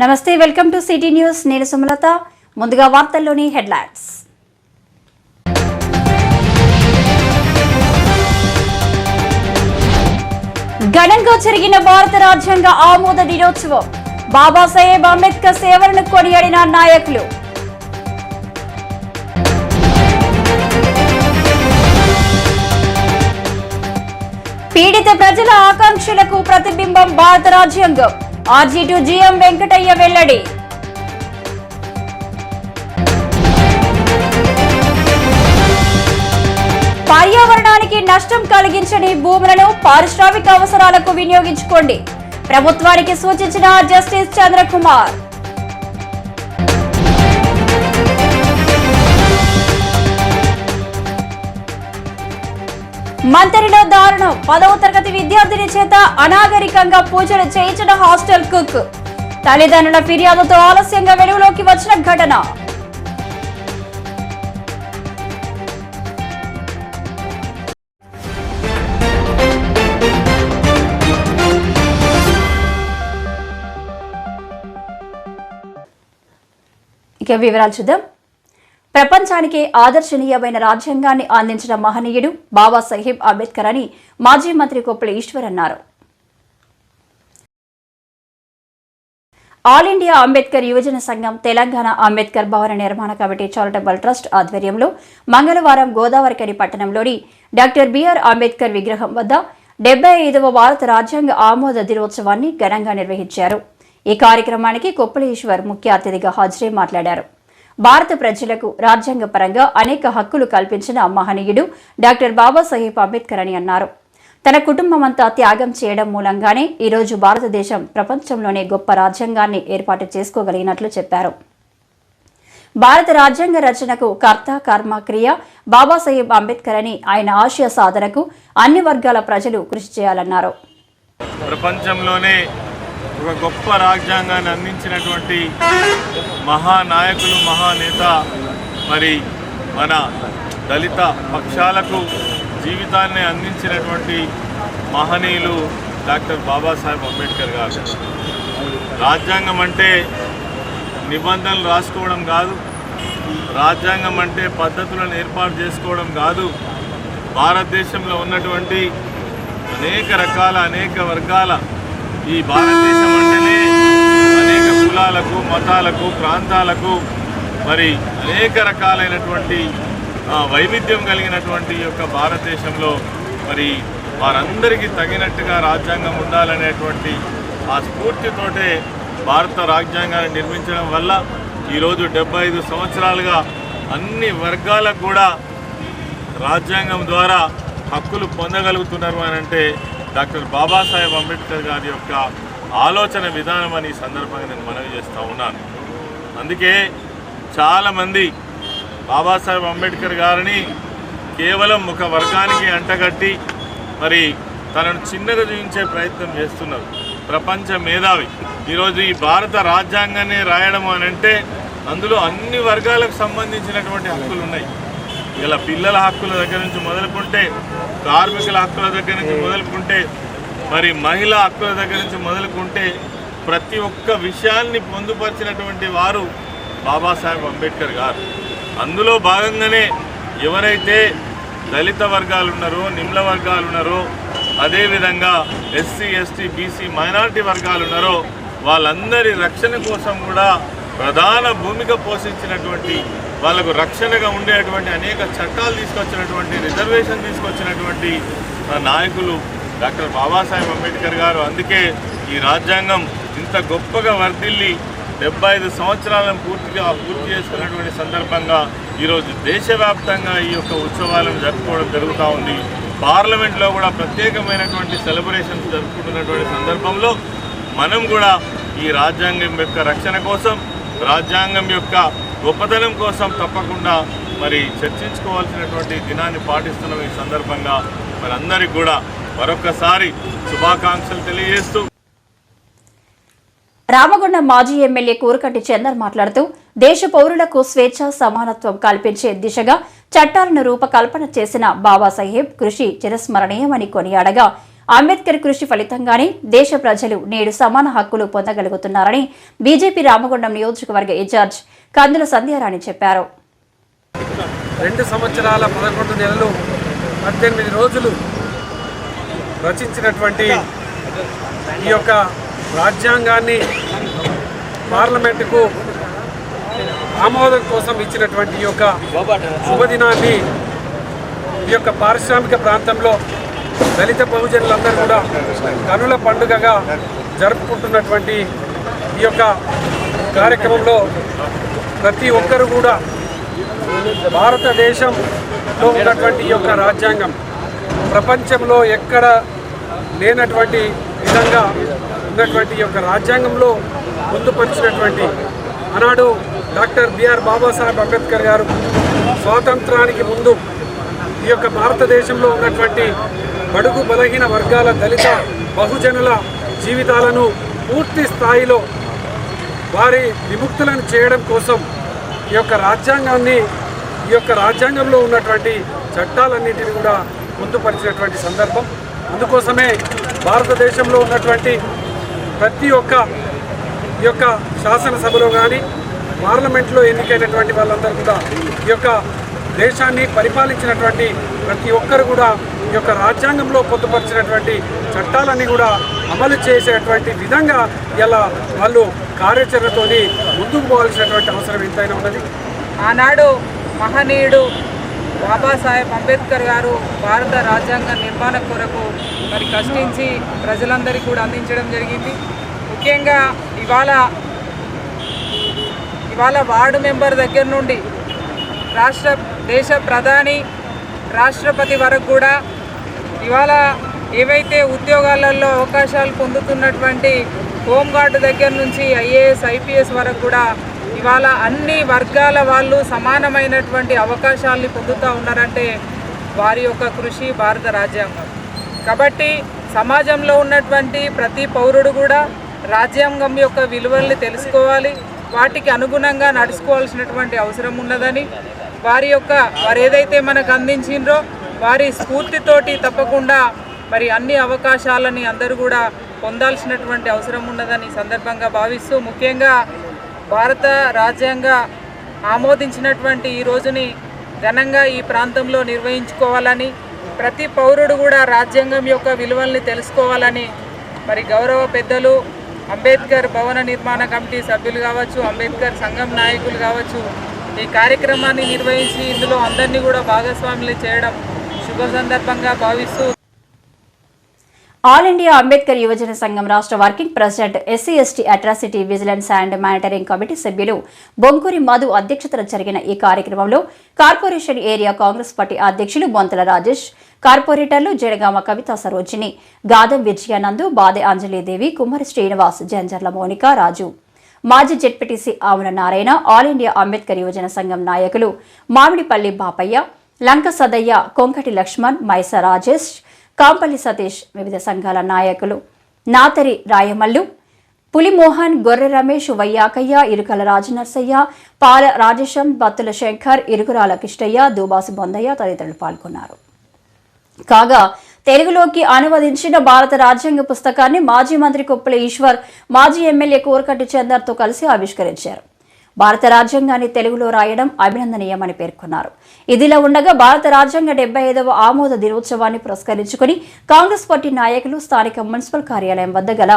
నమస్తే, welcome to city news. నేను సుమలత. ముందుగా వార్తల్లోని హెడ్లైన్స్. ఘనంగా జరిగిన భారత రాజ్యాంగ ఆమోద దినోత్సవం. బాబాసాహెబ్ అంబేద్కర్ సేవలను కొనియాడిన నాయకులు. పీడిత ప్రజల ఆకాంక్షలకు ప్రతిబింబం భారత రాజ్యాంగం. ఆర్జీ2 జీఎం వెంకటయ్య వెల్లడి. పర్యావరణానికి నష్టం కలిగించని భూములను పారిశ్రామిక అవసరాలకు వినియోగించుకోండి. ప్రభుత్వానికి సూచించిన జస్టిస్ చంద్రకుమార్. మంతరిలో దారుణం. 10వ తరగతి విద్యార్థిని చేత అనాగరికంగా పూజలు చేయించిన హాస్టల్ కుక్. తల్లిదండ్రుల ఫిర్యాదుతో ఆలస్యంగా వెలుగులోకి వచ్చిన ఘటన. ఇక వివరాలు చూద్దాం. ప్రపంచానికి ఆదర్శనీయమైన రాజ్యాంగాన్ని అందించిన మహనీయుడు బాబాసాహెబ్ అంబేద్కర్ అని మాజీ మంత్రి కొప్పుల ఈశ్వర్ అన్నారు. ఆల్ ఇండియా అంబేద్కర్ యువజన సంఘం, తెలంగాణ అంబేద్కర్ భవన నిర్మాణ కమిటీ చారిటబుల్ ట్రస్ట్ ఆధ్వర్యంలో మంగళవారం గోదావరికని పట్టణంలోని డాక్టర్ బిఆర్ అంబేద్కర్ విగ్రహం వద్ద 75వ భారత రాజ్యాంగ ఆమోద దినోత్సవాన్ని ఘనంగా నిర్వహించారు. ఈ కార్యక్రమానికి కొప్పుల ఈశ్వర్ ముఖ్య అతిథిగా హాజరై మాట్లాడారు. భారత ప్రజలకు రాజ్యాంగ పరంగా అనేక హక్కులు కల్పించిన మహనీయుడు డాక్టర్ బాబాసాహెబ్ అంబేద్కర్ అని అన్నారు. తన కుటుంబమంతా త్యాగం చేయడం మూలంగానే ఈరోజు భారతదేశం ప్రపంచంలోనే గొప్ప రాజ్యాంగాన్ని ఏర్పాటు చేసుకోగలిగినట్లు చెప్పారు. భారత రాజ్యాంగ రచనకు కర్త, కర్మ, క్రియ బాబాసాహెబ్ అంబేద్కర్ అని, ఆయన ఆశయ సాధనకు అన్ని వర్గాల ప్రజలు కృషి చేయాలన్నారు. ప్రపంచంలోనే ఒక గొప్ప రాజ్యాంగాన్ని అందించినటువంటి మహానాయకులు, మహానేత, మరి మన దళిత పక్షాలకు జీవితాన్ని అందించినటువంటి మహనీయులు డాక్టర్ బాబాసాహెబ్ అంబేద్కర్ గారు. రాజ్యాంగం అంటే నిబంధనలు రాసుకోవడం కాదు, రాజ్యాంగం అంటే పద్ధతులను ఏర్పాటు చేసుకోవడం కాదు. భారతదేశంలో ఉన్నటువంటి అనేక రకాల, అనేక వర్గాల, ఈ భారతదేశం అంటేనే అనేక కులాలకు, మతాలకు, ప్రాంతాలకు మరి అనేక రకాలైనటువంటి వైవిధ్యం కలిగినటువంటి యొక్క భారతదేశంలో మరి వారందరికీ తగినట్టుగా రాజ్యాంగం ఉండాలనేటువంటి ఆ స్ఫూర్తితోటే భారత రాజ్యాంగాన్ని నిర్మించడం వల్ల ఈరోజు 75 సంవత్సరాలుగా అన్ని వర్గాలకు కూడా రాజ్యాంగం ద్వారా హక్కులు పొందగలుగుతున్నారు అని అంటే డాక్టర్ బాబాసాహెబ్ అంబేద్కర్ గారి యొక్క ఆలోచన విధానం అని ఈ సందర్భంగా నేను మనవి చేస్తూ ఉన్నాను. అందుకే చాలామంది బాబాసాహెబ్ అంబేద్కర్ గారిని కేవలం ఒక వర్గానికి అంటగట్టి మరి తనను చిన్నగా చూపించే ప్రయత్నం చేస్తున్నారు. ప్రపంచ మేధావి. ఈరోజు ఈ భారత రాజ్యాంగాన్ని రాయడం అని అంటే అందులో అన్ని వర్గాలకు సంబంధించినటువంటి హక్కులు ఉన్నాయి. ఇలా పిల్లల హక్కుల దగ్గర నుంచి మొదలుకుంటే, కార్మికుల హక్కుల దగ్గర నుంచి మొదలుకుంటే, మరి మహిళా హక్కుల దగ్గర నుంచి మొదలుకుంటే ప్రతి ఒక్క విషయాన్ని పొందుపరిచినటువంటి వారు బాబాసాహెబ్ అంబేద్కర్ గారు. అందులో భాగంగానే ఎవరైతే దళిత వర్గాలు ఉన్నారో, నిమ్న వర్గాలు ఉన్నారో, అదేవిధంగా ఎస్సీ, ఎస్టీ, బీసీ, మైనారిటీ వర్గాలు ఉన్నారో వాళ్ళందరి రక్షణ కోసం కూడా ప్రధాన భూమిక పోషించినటువంటి, వాళ్ళకు రక్షణగా ఉండేటువంటి అనేక చట్టాలు తీసుకొచ్చినటువంటి, రిజర్వేషన్ తీసుకొచ్చినటువంటి నాయకులు డాక్టర్ బాబాసాహెబ్ అంబేద్కర్ గారు. అందుకే ఈ రాజ్యాంగం ఇంత గొప్పగా వర్ధిల్లి 75 సంవత్సరాలను పూర్తి చేసుకున్నటువంటి సందర్భంగా ఈరోజు దేశవ్యాప్తంగా ఈ యొక్క ఉత్సవాలను జరుపుకోవడం జరుగుతూ ఉంది. పార్లమెంట్లో కూడా ప్రత్యేకమైనటువంటి సెలబ్రేషన్స్ జరుపుకుంటున్నటువంటి సందర్భంలో మనం కూడా ఈ రాజ్యాంగం యొక్క రక్షణ కోసం, రాజ్యాంగం యొక్క గొప్పతనం కోసం తప్పకుండా మరి చర్చించుకోవాల్సినటువంటి దినాన్ని పాటిస్తున్న ఈ సందర్భంగా మనందరికీ కూడా మరొకసారి శుభాకాంక్షలు తెలియజేస్తూ రామగుండం మాజీ ఎమ్మెల్యే కూరకట్టి చందర్ మాట్లాడుతూ దేశ పౌరులకు స్వేచ్ఛ, సమానత్వం కల్పించే దిశగా చట్టాలను రూపకల్పన చేసిన బాబాసాహెబ్ కృషి చిరస్మరణీయమని కొనియాడగా అంబేద్కర్ కృషి ఫలితంగానే దేశ ప్రజలు నేడు సమాన హక్కులు పొందగలుగుతున్నారని బీజేపీ రామగుండం నియోజకవర్గ ఇన్ఛార్జ్ కందుల సంధ్యారాణి చెప్పారు. 2 సంవత్సరాల 11 నెలలు 18 రోజులు రచించినటువంటి ఈ యొక్క రాజ్యాంగాన్ని పార్లమెంటుకు ఆమోదం కోసం ఇచ్చినటువంటి ఈ యొక్క శుభదినాన్ని ఈ యొక్క పారిశ్రామిక ప్రాంతంలో దళిత బహుజనులందరూ కూడా కనుల పండుగగా జరుపుకుంటున్నటువంటి ఈ యొక్క కార్యక్రమంలో ప్రతి ఒక్కరు కూడా భారతదేశంలో ఉన్నటువంటి ఈ యొక్క రాజ్యాంగం ప్రపంచంలో ఎక్కడ లేనటువంటి విధంగా ఉన్నటువంటి ఈ యొక్క రాజ్యాంగంలో పొందుపరిచినటువంటి ఆనాడు డాక్టర్ బిఆర్ బాబాసాహెబ్ అంబేద్కర్ గారు స్వాతంత్రానికి ముందు ఈ యొక్క భారతదేశంలో ఉన్నటువంటి బడుగు బలహీన వర్గాల దళిత బహుజనుల జీవితాలను పూర్తి స్థాయిలో వారి విముక్తులను చేయడం కోసం ఈ యొక్క రాజ్యాంగాన్ని ఈ యొక్క రాజ్యాంగంలో ఉన్నటువంటి చట్టాలన్నింటినీ కూడా పొందుపరిచినటువంటి సందర్భం. అందుకోసమే భారతదేశంలో ఉన్నటువంటి ప్రతి ఒక్క ఈ యొక్క శాసనసభలో కానీ పార్లమెంట్లో ఎన్నికైనటువంటి వాళ్ళందరూ కూడా ఈ యొక్క దేశాన్ని పరిపాలించినటువంటి ప్రతి ఒక్కరు కూడా ఈ యొక్క రాజ్యాంగంలో పొందుపరిచినటువంటి చట్టాలన్నీ కూడా అమలు చేసేటువంటి విధంగా ఇలా వాళ్ళు కార్యాచరణతోని ముందుకు పోవాల్సినటువంటి అవసరం ఎంతైనా ఉన్నది. ఆనాడు మహనీయుడు బాబాసాహెబ్ అంబేద్కర్ గారు భారత రాజ్యాంగ నిర్మాణ కొరకు మరి కష్టించి ప్రజలందరికీ కూడా అందించడం జరిగింది. ముఖ్యంగా ఇవాళ వార్డు మెంబర్ దగ్గర నుండి దేశ ప్రధాని రాష్ట్రపతి వరకు కూడా ఇవాళ ఏవైతే ఉద్యోగాలలో అవకాశాలు పొందుతున్నటువంటి హోంగార్డు దగ్గర నుంచి ఐఏఎస్ ఐపీఎస్ వరకు కూడా ఇవాళ అన్ని వర్గాల వాళ్ళు సమానమైనటువంటి అవకాశాలని పొందుతూ ఉన్నారంటే వారి యొక్క కృషి భారత రాజ్యాంగం. కాబట్టి సమాజంలో ఉన్నటువంటి ప్రతి పౌరుడు కూడా రాజ్యాంగం యొక్క విలువల్ని తెలుసుకోవాలి, వాటికి అనుగుణంగా నడుచుకోవాల్సినటువంటి అవసరం ఉన్నదని వారు ఏదైతే మనకు అందించిండ్రో వారి స్ఫూర్తితోటి తప్పకుండా మరి అన్ని అవకాశాలని అందరూ కూడా పొందాల్సినటువంటి అవసరం ఉన్నదని సందర్భంగా భావిస్తూ ముఖ్యంగా భారత రాజ్యాంగ ఆమోదించినటువంటి ఈ రోజుని ఘనంగా ఈ ప్రాంతంలో నిర్వహించుకోవాలని ప్రతి పౌరుడు కూడా రాజ్యాంగం యొక్క విలువల్ని తెలుసుకోవాలని మరి గౌరవ పెద్దలు అంబేద్కర్ భవన నిర్మాణ కమిటీ సభ్యులు కావచ్చు, అంబేద్కర్ సంఘం నాయకులు కావచ్చు, ఈ కార్యక్రమాన్ని నిర్వహించి ఇందులో అందరినీ కూడా భాగస్వాములు చేయడం శుభ సందర్భంగా భావిస్తూ ఆల్ ఇండియా అంబేద్కర్ యువజన సంఘం రాష్ట్ర working president ఎస్సీ/ఎస్టీ atrocity vigilance and monitoring committee సభ్యులు బొంకూరి మధు అధ్యక్షతన జరిగిన ఈ కార్యక్రమంలో కార్పొరేషన్ ఏరియా కాంగ్రెస్ పార్టీ అధ్యక్షులు బొంతల రాజేష్, కార్పొరేటర్లు జనగామ కవితా సరోజిని, గాదం విజయానందు, బాదె అంజలీదేవి, కుమ్మరి శ్రీనివాస్, జంజర్ల మౌనిక రాజు, మాజీ ZPTC Avuna Narayana, all India Ambedkar యువజన సంఘం నాయకులు మామిడిపల్లి బాపయ్య, లంక సదయ్య, కొంకటి లక్ష్మణ్, మైస రాజేష్, కాంపల్లి సతీష్, వివిధ సంఘాల నాయకులు నాతరి రాయమల్లు, పులిమోహన్, గొర్రె రమేష్, వయ్యాకయ్య, ఇరుకల రాజనర్సయ్య, పాల రాజేశం, బత్తుల శంకర్, ఇరుగురాల కిష్టయ్య, దూబాసు బొందయ్య తదితరులు పాల్గొన్నారు. కాగా తెలుగులోకి అనువదించిన భారత రాజ్యాంగ పుస్తకాన్ని మాజీ మంత్రి కొప్పుల ఈశ్వర్, మాజీ ఎమ్మెల్యే కోరకట్టి చందర్తో కలిసి ఆవిష్కరించారు. భారత రాజ్యాంగాన్ని తెలుగులో రాయడం అభినందనీయమని పేర్కొన్నారు. ఇదిలా ఉండగా భారత రాజ్యాంగ 75వ ఆమోద దినోత్సవాన్ని పురస్కరించుకుని కాంగ్రెస్ పార్టీ నాయకులు స్థానిక మున్సిపల్ కార్యాలయం వద్ద గల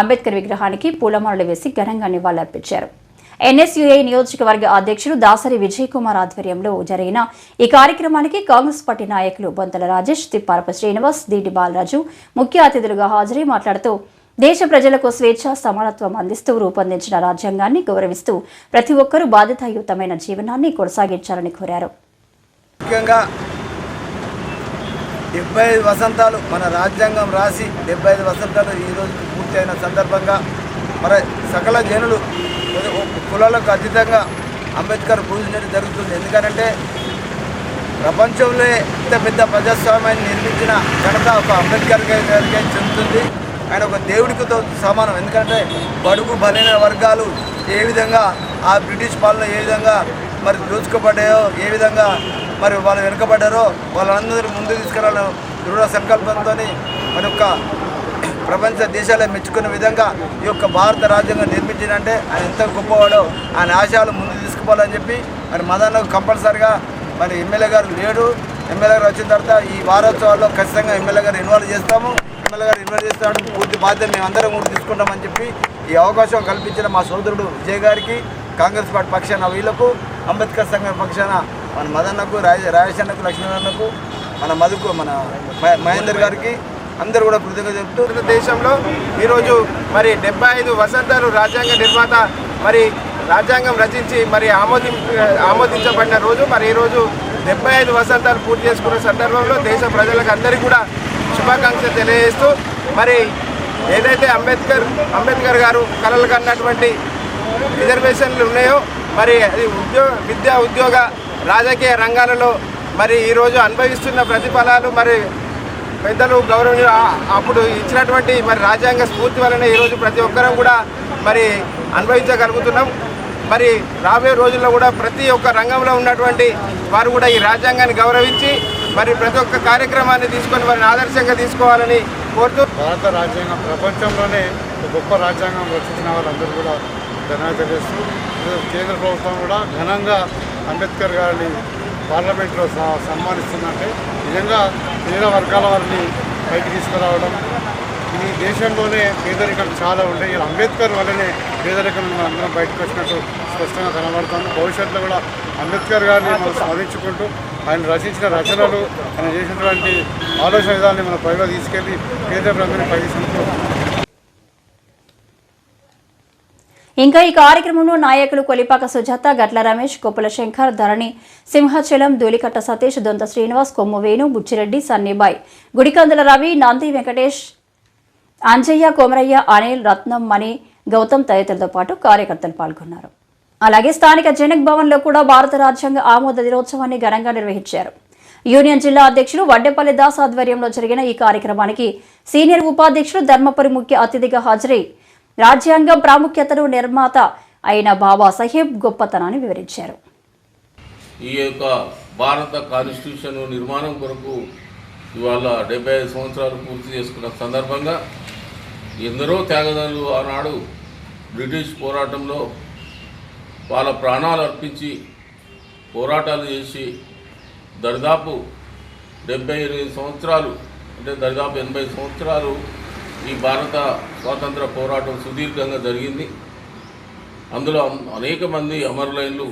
అంబేద్కర్ విగ్రహానికి పూలమాలలు వేసి ఘనంగా నివాళులర్పించారు. ఎన్ఎస్యుఐ నియోజకవర్గ అధ్యక్షుడు దాసరి విజయ్ కుమార్ ఆధ్వర్యంలో జరిగిన ఈ కార్యక్రమానికి కాంగ్రెస్ పార్టీ నాయకులు బొంతల రాజేష్, తిప్పారప శ్రీనివాస్, దీటి బాలరాజు ముఖ్య అతిథులుగా హాజరై మాట్లాడుతూ దేశ ప్రజలకు స్వేచ్ఛ, సమానత్వం అందిస్తూ రూపొందించిన రాజ్యాంగాన్ని గౌరవిస్తూ ప్రతి ఒక్కరూ బాధ్యతాయుతమైన జీవనాన్ని కొనసాగించాలని కోరారు. ముఖ్యంగా 75 వసంతాలు మన రాజ్యాంగం రాసి 75 వసంతాలు ఈరోజు పూర్తి అయిన సందర్భంగా మరి సకల జనులు కులాలకు అతీతంగా అంబేద్కర్ పూజ జరుగుతుంది. ఎందుకంటే ప్రపంచంలో ఇంత పెద్ద ప్రజాస్వామ్యాన్ని నిర్మించిన ఘనత ఒక అంబేద్కర్ గారికి చెందుతుంది. ఆయన ఒక దేవుడితో సమానం. ఎందుకంటే బడుగు బలైన వర్గాలు ఏ విధంగా ఆ బ్రిటిష్ పాలన ఏ విధంగా మరి దోచుకోబడ్డాయో, ఏ విధంగా మరి వాళ్ళు వెనుకబడ్డారో వాళ్ళందరూ ముందుకు తీసుకురావడం దృఢ సంకల్పంతో మన యొక్క ప్రపంచ దేశాలే మెచ్చుకునే విధంగా ఈ యొక్క భారత రాజ్యాంగం నిర్మించినంటే ఆయన ఎంత గొప్పవాడో ఆయన ఆశయాలు ముందు తీసుకుపోవాలని చెప్పి మరి మదన్కు కంపల్సరిగా మరి ఎమ్మెల్యే గారు లేడు. ఎమ్మెల్యే గారు వచ్చిన తర్వాత ఈ వారోత్సవాల్లో ఖచ్చితంగా ఎమ్మెల్యే గారు ఇన్వాల్వ్ చేస్తాము. ఎమ్మెల్యే గారు ఇన్వాల్వ్ చేస్తాడు పూర్తి బాధ్యత మేము అందరం కూడా తీసుకుంటామని చెప్పి ఈ అవకాశం కల్పించిన మా సోదరుడు విజయ్ గారికి, కాంగ్రెస్ పార్టీ పక్షాన వీళ్ళకు, అంబేద్కర్ సంఘం పక్షాన మన మదన్నకు, రాజేశన్నకు, లక్ష్మీనారాయణకు, మన మధుకు, మన మహేందర్ గారికి అందరూ కూడా కృతజ్ఞత చెప్తూ దేశంలో ఈరోజు మరి 75 వసంతాలు రాజ్యాంగ నిర్మాత మరి రాజ్యాంగం రచించి మరి ఆమోదించబడిన రోజు. మరి ఈరోజు 75 వసంతాలు పూర్తి చేసుకున్న సందర్భంలో దేశ ప్రజలకు అందరికీ కూడా శుభాకాంక్షలు తెలియజేస్తూ మరి ఏదైతే అంబేద్కర్ గారు కలలు కన్నటువంటి రిజర్వేషన్లు ఉన్నాయో మరి అది విద్యా ఉద్యోగ రాజకీయ రంగాలలో మరి ఈరోజు అనుభవిస్తున్న ప్రతిఫలాలు మరి పెద్దలు గౌరవనీయులు అప్పుడు ఇచ్చినటువంటి మరి రాజ్యాంగ స్ఫూర్తి వలన ఈరోజు ప్రతి ఒక్కరం కూడా మరి అనుభవించగలుగుతున్నాం. మరి రాబోయే రోజుల్లో కూడా ప్రతి ఒక్క రంగంలో ఉన్నటువంటి వారు కూడా ఈ రాజ్యాంగాన్ని గౌరవించి మరి ప్రతి ఒక్క కార్యక్రమాన్ని తీసుకొని వారిని ఆదర్శంగా తీసుకోవాలని కోరుతూ భారత రాజ్యాంగం ప్రపంచంలోనే గొప్ప రాజ్యాంగం రచించిన వాళ్ళందరూ కూడా ధన్యవాదాలు తెలియజేస్తూ కేంద్ర ప్రభుత్వం కూడా ఘనంగా అంబేద్కర్ గారిని పార్లమెంట్లో సన్మానిస్తుందంటే నిజంగా పేద వర్గాల వారిని పైకి తీసుకురావడం. ఈ దేశంలోనే పేదరికం చాలా ఉంటాయి. అంబేద్కర్ వల్లనే పేదరికం అందరం బయటకు వచ్చినట్టు స్పష్టంగా కనబడుతుంది. భవిష్యత్తులో కూడా అంబేద్కర్ గారిని మనం స్మరించుకుంటూ ఆయన రచించిన రచనలు, ఆయన చేసినటువంటి ఆలోచన విధానాన్ని మనం పైగా తీసుకెళ్లి పేద ప్రజల్ని పైకి తీసుకుంటూ ఇంకా ఈ కార్యక్రమంలో నాయకులు కొలిపాక సుజాత, గట్ల రమేష్, కొప్పుల శంకర్, ధరణి, సింహాచలం, ధూళికట్ట సతీష్, దొంత శ్రీనివాస్, కొమ్ము వేణు, బుచ్చిరెడ్డి, సన్నిబాయ్, గుడికందుల రవి, నంది వెంకటేష్, అంజయ్య, కోమరయ్య, అనిల్, రత్నం, మణి, గౌతమ్ తదితరులతో పాటు కార్యకర్తలు పాల్గొన్నారు. అలాగే స్థానిక జనక్ భవన్లో కూడా భారత రాజ్యాంగ ఆమోద దినోత్సవాన్ని ఘనంగా నిర్వహించారు. యూనియన్ జిల్లా అధ్యక్షులు వడ్డేపల్లి దాస్ ఆధ్వర్యంలో జరిగిన ఈ కార్యక్రమానికి సీనియర్ ఉపాధ్యక్షులు ధర్మపురి ముఖ్య అతిథిగా హాజరై రాజ్యాంగం ప్రాముఖ్యతను, నిర్మాత అయిన బాబాసాహెబ్ గొప్పతనాన్ని వివరించారు. ఈ యొక్క భారత కాన్స్టిట్యూషన్ నిర్మాణం కొరకు ఇవాళ 75 సంవత్సరాలు పూర్తి చేసుకున్న సందర్భంగా ఎందరో త్యాగదారులు ఆనాడు బ్రిటిష్ పోరాటంలో వాళ్ళ ప్రాణాలు అర్పించి పోరాటాలు చేసి దరిదాపు 78 సంవత్సరాలు అంటే దరిదాపు 80 సంవత్సరాలు ఈ భారత స్వాతంత్ర పోరాటం సుదీర్ఘంగా జరిగింది. అందులో అనేక మంది అమరులైన్లు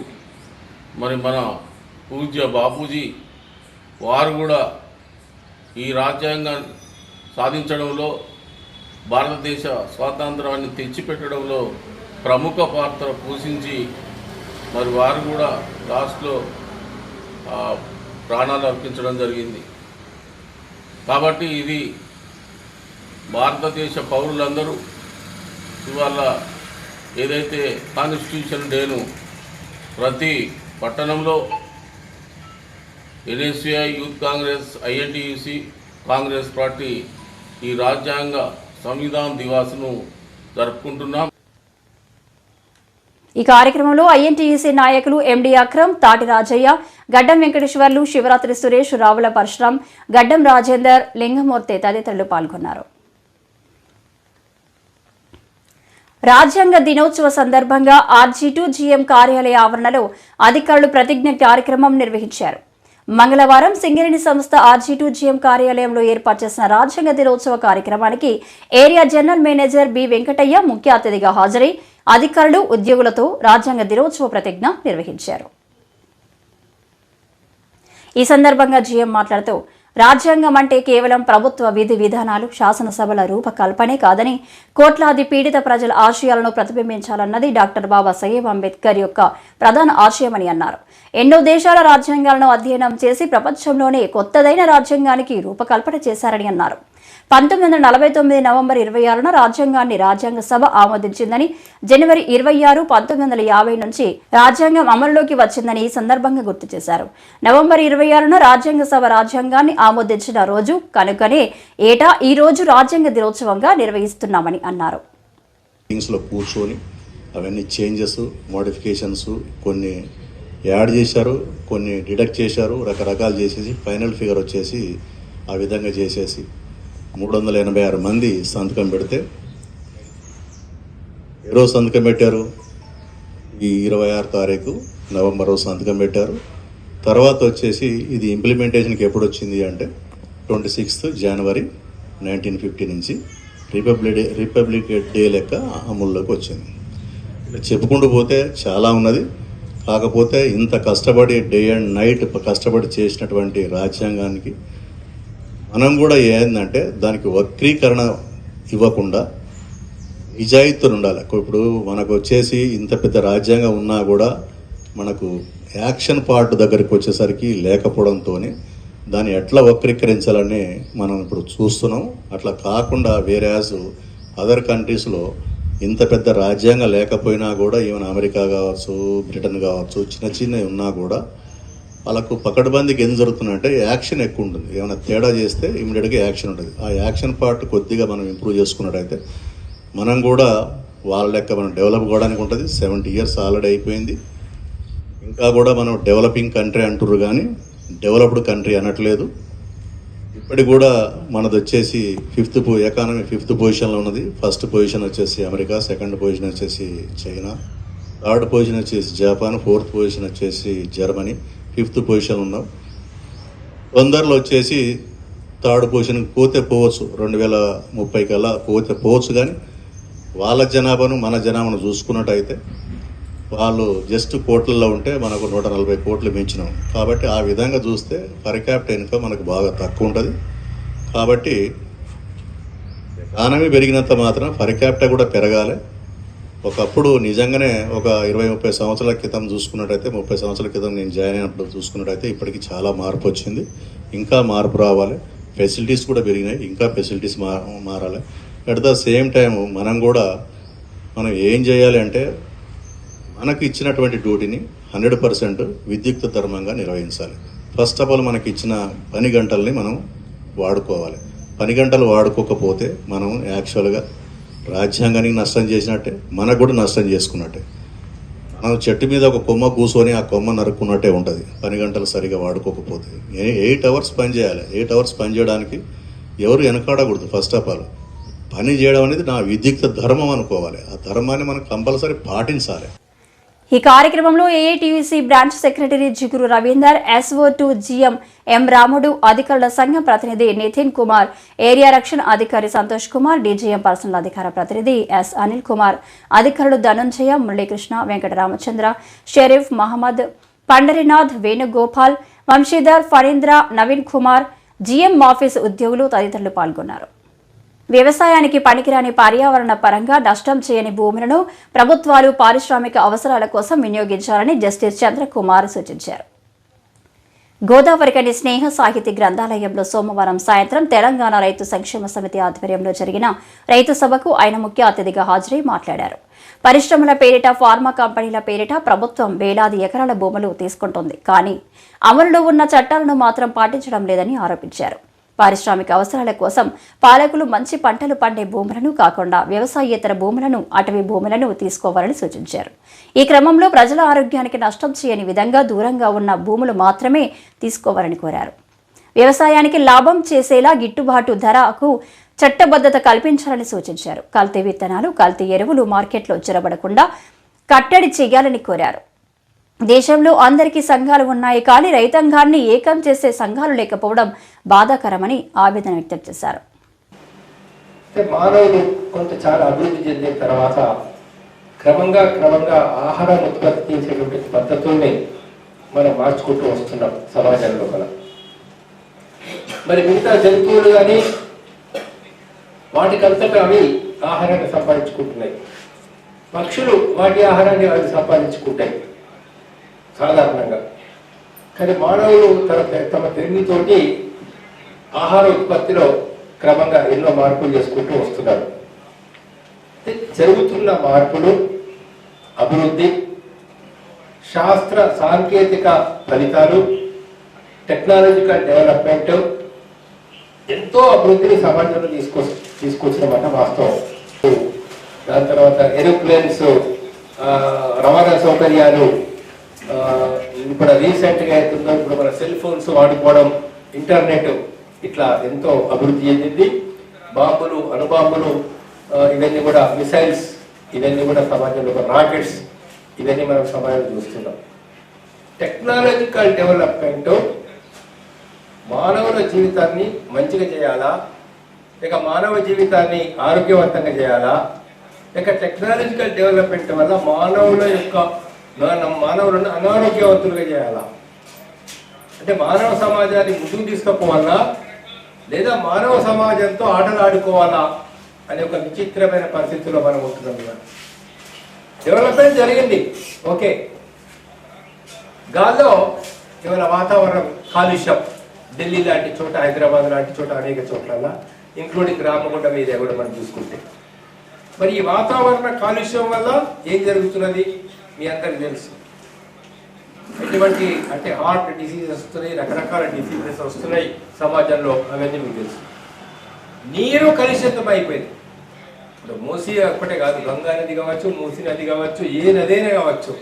మరి మన పూజ్య బాపూజీ వారు కూడా ఈ రాజ్యాంగాన్ని సాధించడంలో, భారతదేశ స్వాతంత్రాన్ని తెచ్చిపెట్టడంలో ప్రముఖ పాత్ర పోషించి మరి వారు కూడా లాస్ట్లో ప్రాణాలు అర్పించడం జరిగింది. కాబట్టి ఇది భారతదేశ పౌరులందరూ ఇవాళ ఏదైతే కాన్స్టిట్యూషన్ డేను ప్రతి పట్టణంలో NSUI, youth Congress, INTUC, Congress party ఈ రాజ్యాంగ సంవిధాన్ దివాస్ను జరుపుకుంటున్నాం. ఈ కార్యక్రమంలో ఐఎన్టీయూసీ నాయకులు ఎండి అక్రమ్, తాటి రాజయ్య, గడ్డం వెంకటేశ్వర్లు, శివరాత్రి సురేష్, రావుల పరశురాం, గడ్డం రాజేందర్, లింగమూర్తి తదితరులు పాల్గొన్నారు. రాజ్యాంగ దినోత్సవ సందర్భంగా RG2GM కార్యాలయ ఆవరణలో అధికారులు ప్రతిజ్ఞ కార్యక్రమం నిర్వహించారు. మంగళవారం సింగరేణి సంస్థ RG2GM కార్యాలయంలో ఏర్పాటు చేసిన రాజ్యాంగ దినోత్సవ కార్యక్రమానికి area general manager B Venkataiah ముఖ్య అతిథిగా హాజరై అధికారులు, ఉద్యోగులతో రాజ్యాంగ దినోత్సవ ప్రతిజ్ఞ నిర్వహించారు. ఈ సందర్భంగా జీఎం మాట్లాడుతూ రాజ్యాంగం అంటే కేవలం ప్రభుత్వ విధి విధానాలు, శాసనసభల రూపకల్పనే కాదని, కోట్లాది పీడిత ప్రజల ఆశయాలను ప్రతిబింబించాలన్నది డాక్టర్ బాబాసాహెబ్ అంబేద్కర్ యొక్క ప్రధాన ఆశయమని అన్నారు. ఎన్నో దేశాల రాజ్యాంగాలను అధ్యయనం చేసి ప్రపంచంలోనే కొత్తదైన రాజ్యాంగానికి రూపకల్పన చేశారని అన్నారు. 1949 నవంబర్ 26న రాజ్యాంగాన్ని రాజ్యాంగ సభ ఆమోదించిందని, జనవరి 26, 1950 నుంచి రాజ్యాంగం అమలులోకి వచ్చిందని ఈ సందర్భంగా గుర్తు చేశారు. నవంబర్ 26న రాజ్యాంగ సభ రాజ్యాంగాన్ని ఆమోదించిన రోజు కనుకనే ఏటా ఈ రోజు రాజ్యాంగ దినోత్సవంగా నిర్వహిస్తున్నామని అన్నారు. కూర్చొని అవన్నీ చేంజెస్, మోడిఫికేషన్స్ కొన్ని యాడ్ చేశారు, కొన్ని డిడక్ట్ చేశారు, రకరకాలు చేసేసి ఫైనల్ ఫిగర్ వచ్చేసి ఆ విధంగా చేసేసి 386 మంది సంతకం పెడితే ఏ రోజు సంతకం పెట్టారు? ఈ 26 తారీఖు నవంబర్ రోజు సంతకం పెట్టారు. తర్వాత వచ్చేసి ఇది ఇంప్లిమెంటేషన్కి ఎప్పుడు వచ్చింది అంటే 26 జనవరి 1950 నుంచి రిపబ్లిక్ డే లెక్క అమల్లోకి వచ్చింది. చెప్పుకుంటూ పోతే చాలా ఉన్నది. కాకపోతే ఇంత కష్టపడి డే అండ్ నైట్ కష్టపడి చేసినటువంటి రాజ్యాంగానికి మనం కూడా ఏంటంటే దానికి వక్రీకరణ ఇవ్వకుండా నిజాయితీలు ఉండాలి. ఇప్పుడు మనకు వచ్చేసి ఇంత పెద్ద రాజ్యాంగం ఉన్నా కూడా మనకు యాక్షన్ పార్ట్ దగ్గరికి వచ్చేసరికి లేకపోవడంతో దాన్ని ఎట్లా వక్రీకరించాలని మనం ఇప్పుడు చూస్తున్నాం. అట్లా కాకుండా వేరేయాజ్ అదర్ కంట్రీస్లో ఇంత పెద్ద రాజ్యాంగం లేకపోయినా కూడా ఈవెన్ అమెరికా కావచ్చు, బ్రిటన్ కావచ్చు, చిన్న చిన్నవి ఉన్నా కూడా వాళ్ళకు పకడ్బందీకి ఏం జరుగుతుందంటే యాక్షన్ ఎక్కువ ఉంటుంది. ఏమైనా తేడా చేస్తే ఇమీడియట్గా యాక్షన్ ఉంటుంది. ఆ యాక్షన్ పార్ట్ కొద్దిగా మనం ఇంప్రూవ్ చేసుకున్నట్టయితే మనం కూడా వాళ్ళ లెక్క మనం డెవలప్ కావడానికి ఉంటుంది. 70 years ఆల్రెడీ అయిపోయింది. ఇంకా కూడా మనం డెవలపింగ్ కంట్రీ అంటుర్రు కానీ డెవలప్డ్ కంట్రీ అనట్లేదు. ఇప్పటికి కూడా మనది వచ్చేసి ఎకానమీ 5th పొజిషన్లో ఉన్నది. 1st పొజిషన్ వచ్చేసి అమెరికా, 2nd పొజిషన్ వచ్చేసి చైనా, 3rd పొజిషన్ వచ్చేసి జపాన్, 4th పొజిషన్ వచ్చేసి జర్మనీ, 5th పొజిషన్ ఉన్నాం. తొందరలో వచ్చేసి 3rd పొజిషన్కి పోవచ్చు, 2030 కల్లా పోవచ్చు. కానీ వాళ్ళ జనాభాను మన జనాభాను చూసుకున్నట్టయితే వాళ్ళు జస్ట్ కోట్లలో ఉంటే మనకు 140 కోట్లు పెంచినాం. కాబట్టి ఆ విధంగా చూస్తే పర్ క్యాపిటల్ ఇన్కమ్ మనకు బాగా తక్కువ ఉంటుంది. కాబట్టి ఎకానమీ పెరిగినంత మాత్రం పర్ క్యాపిటల్ కూడా పెరగాలి. ఒకప్పుడు నిజంగానే ఒక 20-30 సంవత్సరాల క్రితం చూసుకున్నట్టయితే, 30 సంవత్సరాల క్రితం నేను జాయిన్ అయినప్పుడు చూసుకున్నట్టయితే ఇప్పటికీ చాలా మార్పు వచ్చింది. ఇంకా మార్పు రావాలి. ఫెసిలిటీస్ కూడా పెరిగినాయి. ఇంకా ఫెసిలిటీస్ మారాలి. అట్ ద సేమ్ టైం మనం ఏం చేయాలి అంటే మనకు ఇచ్చినటువంటి డ్యూటీని 100% విద్యుక్త ధర్మంగా నిర్వహించాలి. ఫస్ట్ ఆఫ్ ఆల్ మనకి ఇచ్చిన పని గంటల్ని మనం వాడుకోవాలి. పని గంటలు వాడుకోకపోతే మనం యాక్చువల్గా రాజ్యాంగానికి నష్టం చేసినట్టే, మనకు కూడా నష్టం చేసుకున్నట్టే. మనం చెట్టు మీద ఒక కొమ్మ కూర్చొని ఆ కొమ్మ నరుక్కున్నట్టే ఉంటుంది పని గంటలు సరిగా వాడుకోకపోతే. 8 hours పని చేయాలి. 8 hours పని చేయడానికి ఎవరు వెనకాడకూడదు. ఫస్ట్ ఆఫ్ ఆల్ పని చేయడం అనేది నా విద్యుక్త ధర్మం అనుకోవాలి. ఆ ధర్మాన్ని మనం కంపల్సరీ పాటించాలి. ఈ కార్యక్రమంలో ఏఐటీయూసీ బ్రాంచ్ సెక్రటరీ జిగురు రవీందర్, SO2 GM ఎం రాముడు, అధికారుల సంఘం ప్రతినిధి నితిన్ కుమార్, ఏరియా రక్షణ అధికారి సంతోష్ కుమార్, డీజీఎం పర్సనల్ అధికార ప్రతినిధి ఎస్ అనిల్ కుమార్, అధికారులు ధనుంజయ, మురళీకృష్ణ, వెంకట రామచంద్ర, షరీఫ్ మహమ్మద్, పండరినాథ్, వేణుగోపాల్, వంశీధర్, ఫణీంద్ర, నవీన్ కుమార్, జీఎం ఆఫీస్ ఉద్యోగులు తదితరులు పాల్గొన్నారు. వ్యవసాయానికి పనికిరాని పర్యావరణ పరంగా నష్టం చేయని భూములను ప్రభుత్వాలు పారిశ్రామిక అవసరాల కోసం వినియోగించాలని జస్టిస్ చంద్రకుమార్ సూచించారు. గోదావరికని స్నేహ సాహితీ గ్రంథాలయంలో సోమవారం సాయంత్రం తెలంగాణ రైతు సంక్షేమ సమితి ఆధ్వర్యంలో జరిగిన రైతు సభకు ఆయన ముఖ్య అతిథిగా హాజరై మాట్లాడారు. పరిశ్రమల పేరిట, ఫార్మా కంపెనీల పేరిట ప్రభుత్వం వేలాది ఎకరాల భూములు తీసుకుంటోంది. కానీ అమలులో ఉన్న చట్టాలను మాత్రం పాటించడం లేదని ఆరోపించారు. పారిశ్రామిక అవసరాల కోసం పాలకులు మంచి పంటలు పండే భూములను కాకుండా వ్యవసాయేతర భూములను, అటవీ భూములను తీసుకోవాలని సూచించారు. ఈ క్రమంలో ప్రజల ఆరోగ్యానికి నష్టం చేయని విధంగా దూరంగా ఉన్న భూములు మాత్రమే తీసుకోవాలని కోరారు. వ్యవసాయానికి లాభం చేసేలా గిట్టుబాటు ధరకు చట్టబద్ధత కల్పించాలని సూచించారు. కల్తీ విత్తనాలు, కల్తీ ఎరువులు మార్కెట్లో చొరబడకుండా కట్టడి చేయాలని కోరారు. దేశంలో అందరికీ సంఘాలు ఉన్నాయి, కానీ రైతాంగాన్ని ఏకం చేసే సంఘాలు లేకపోవడం బాధాకరమని ఆవేదన వ్యక్తం చేశారు. మానవులు కొంత చాలా అభివృద్ధి చెందిన తర్వాత క్రమంగా ఆహారం ఉత్పత్తి చేసేటువంటి పద్ధతుల్ని మనం మార్చుకుంటూ వస్తున్నాం సమాజంలో. మరి మిగతా జంతువులు కానీ వాటికంతటా అవి ఆహారాన్ని సంపాదించుకుంటున్నాయి. పక్షులు వాటి ఆహారాన్ని అవి సంపాదించుకుంటాయి సాధారణంగా. కానీ మానవులు తమ తెలివితోటి ఆహార ఉత్పత్తిలో క్రమంగా ఎన్నో మార్పులు చేసుకుంటూ వస్తున్నారు. జరుగుతున్న మార్పులు, అభివృద్ధి, శాస్త్ర సాంకేతిక ఫలితాలు, టెక్నాలజికల్ డెవలప్మెంట్ ఎంతో అభివృద్ధిని సమాజంలో తీసుకొచ్చినమాట వాస్తవం. దాని తర్వాత ఏరోప్లేన్స్, రవాణా సౌకర్యాలు, ఇప్పుడు రీసెంట్గా అవుతుందో ఇప్పుడు మన సెల్ ఫోన్స్ వాడుకోవడం, ఇంటర్నెట్ ఇట్లా ఎంతో అభివృద్ధి చెందింది. బాంబులు, అణుబాంబులు, ఇవన్నీ కూడా మిసైల్స్, ఇవన్నీ కూడా సమాజంలో, రాకెట్స్, ఇవన్నీ మనం సమాజంలో చూస్తున్నాం. టెక్నాలజికల్ డెవలప్మెంట్ మానవుల జీవితాన్ని మంచిగా చేయాలా, లేక మానవ జీవితాన్ని ఆరోగ్యవంతంగా చేయాలా, లేక టెక్నాలజికల్ డెవలప్మెంట్ వల్ల మానవులను అనారోగ్యవంతులుగా చేయాలా? అంటే మానవ సమాజాన్ని ముందుకు తీసుకుపోవాలా, లేదా మానవ సమాజంతో ఆటలు ఆడుకోవాలా అనే ఒక విచిత్రమైన పరిస్థితుల్లో మనం ఉంటున్నాం. డెవలప్మెంట్ జరిగింది, ఓకే. గాల్లో ఇవాళ వాతావరణం కాలుష్యం, ఢిల్లీ లాంటి చోట, హైదరాబాద్ లాంటి చోట, అనేక చోట్ల, ఇంక్లూడింగ్ రామగుండం ఏరియా కూడా మనం చూసుకుంటే, మరి ఈ వాతావరణ కాలుష్యం వల్ల ఏం జరుగుతున్నది మీ అందరికీ తెలుసు. ఎటువంటి అంటే హార్ట్ డిసీజెస్ వస్తున్నాయి, రకరకాల డిసీజెస్ వస్తున్నాయి సమాజంలో, అవన్నీ మీకు తెలుసు. నీరు కలుషితం అయిపోయింది. ఇప్పుడు మూసీ ఒక్కటే కాదు, గంగా నది కావచ్చు, మూసీ నది కావచ్చు, ఏ నదైనా కావచ్చు,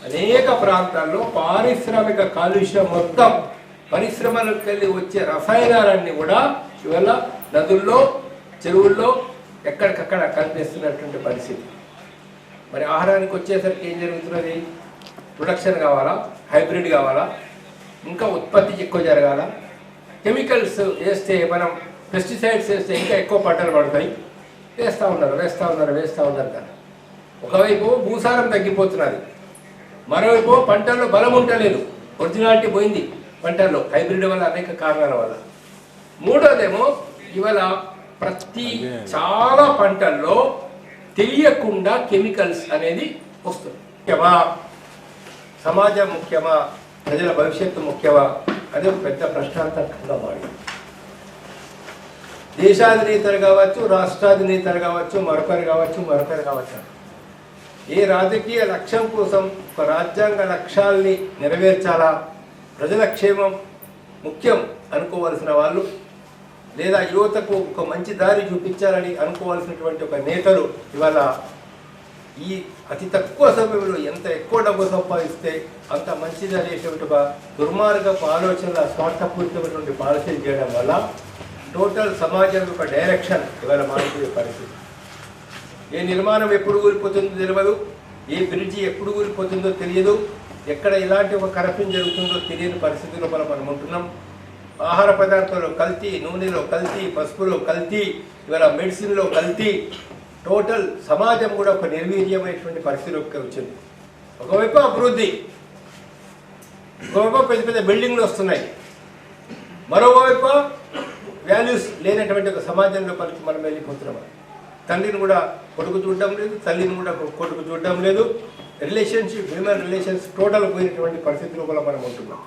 అనేక ప్రాంతాల్లో పారిశ్రామిక కాలుష్యం మొత్తం, పరిశ్రమలకు వెళ్ళి వచ్చే రసాయనాలన్నీ కూడా ఇవాళ నదుల్లో, చెరువుల్లో ఎక్కడికక్కడ కనిపిస్తున్నటువంటి పరిస్థితి. మరి ఆహారానికి వచ్చేసరికి ఏం జరుగుతున్నది? ప్రొడక్షన్ కావాలా, హైబ్రిడ్ కావాలా, ఇంకా ఉత్పత్తి ఎక్కువ జరగాల, కెమికల్స్ వేస్తే, మనం పెస్టిసైడ్స్ వేస్తే ఇంకా ఎక్కువ పంటలు పడతాయి. వేస్తూ ఉన్నారు కదా. ఒకవైపు భూసారం తగ్గిపోతున్నది, మరోవైపు పంటల్లో బలం ఉండలేదు, ఒరిజినాలిటీ పోయింది పంటల్లో, హైబ్రిడ్ వల్ల, అనేక కారణాల వల్ల. మూడోదేమో ఇవాళ చాలా పంటల్లో తెలియకుండా కెమికల్స్ అనేది వస్తుంది. ముఖ్యమా, సమాజం ముఖ్యమా, ప్రజల భవిష్యత్తు ముఖ్యమా అదే ఒక పెద్ద ప్రశ్నార్థకంగా మారింది. దేశాధినేతలు కావచ్చు, రాష్ట్రాధినేతలు కావచ్చు, మరొకరు కావచ్చు, ఏ రాజకీయ లక్ష్యం కోసం ఒక రాజ్యాంగ లక్ష్యాల్ని నెరవేర్చాలా, ప్రజల క్షేమం ముఖ్యం అనుకోవాల్సిన వాళ్ళు, లేదా యువతకు ఒక మంచి దారి చూపించాలని అనుకోవాల్సినటువంటి ఒక నేతలు ఇవాళ ఈ అతి తక్కువ సమయంలో ఎంత ఎక్కువ డబ్బు సంపాదిస్తే అంత మంచిది అనేటువంటి ఒక దుర్మార్గపు ఆలోచనల, స్వార్థపూరితమైనటువంటి పాలసీలు చేయడం వల్ల టోటల్ సమాజంలో ఒక డైరెక్షన్ ఇవాళ మారిపోయే పరిస్థితి. ఏ నిర్మాణం ఎప్పుడు కూలిపోతుందో తెలియదు, ఏ బ్రిడ్జి ఎప్పుడు కూలిపోతుందో తెలియదు, ఎక్కడ ఇలాంటి ఒక కరప్షన్ జరుగుతుందో తెలియని పరిస్థితిలో మనం ఉంటున్నాం. ఆహార పదార్థాల్లో కల్తీ, నూనెలో కల్తీ, పసుపులో కల్తీ, ఇవాళ మెడిసిన్లో కల్తీ, టోటల్ సమాజం కూడా ఒక నిర్వీర్యమైనటువంటి పరిస్థితిలోకి వచ్చింది. ఒకవైపు అభివృద్ధి, ఒకవైపు పెద్ద పెద్ద బిల్డింగ్లు వస్తున్నాయి, మరోవైపు వాల్యూస్ లేనటువంటి ఒక సమాజంలో మనం వెళ్ళిపోతున్నాం. తండ్రిని కూడా కొడుకు చూడడం లేదు, తల్లిని కూడా కొడుకు చూడడం లేదు, రిలేషన్షిప్, హ్యూమన్ రిలేషన్స్ టోటల్ పోయినటువంటి పరిస్థితుల్లో కూడా మనం ఉంటున్నాం.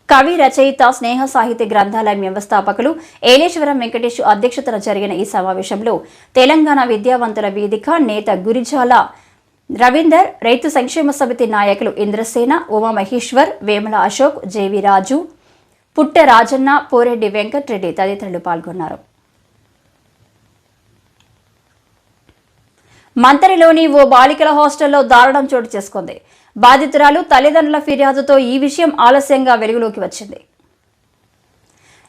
కవి, రచయిత, స్నేహ సాహిత్య గ్రంథాలయం వ్యవస్థాపకులు ఏలేశ్వరం వెంకటేష్ అధ్యక్షతన జరిగిన ఈ సమావేశంలో తెలంగాణ విద్యావంతుల వేదిక నేత గురిజాల రవీందర్, రైతు సంక్షేమ సమితి నాయకులు ఇంద్రసేన, ఉమామహేశ్వర్, వేముల అశోక్, జేవి రాజు, పుట్ట రాజన్న, పోరెడ్డి వెంకట్రెడ్డి తదితరులు పాల్గొన్నారు. మంతరిలోని ఓ బాలికల హాస్టల్లో దారుణం చోటు చేసుకుంది. బాధితురాలు తల్లిదండ్రుల ఫిర్యాదుతో ఈ విషయం ఆలస్యంగా వెలుగులోకి వచ్చింది.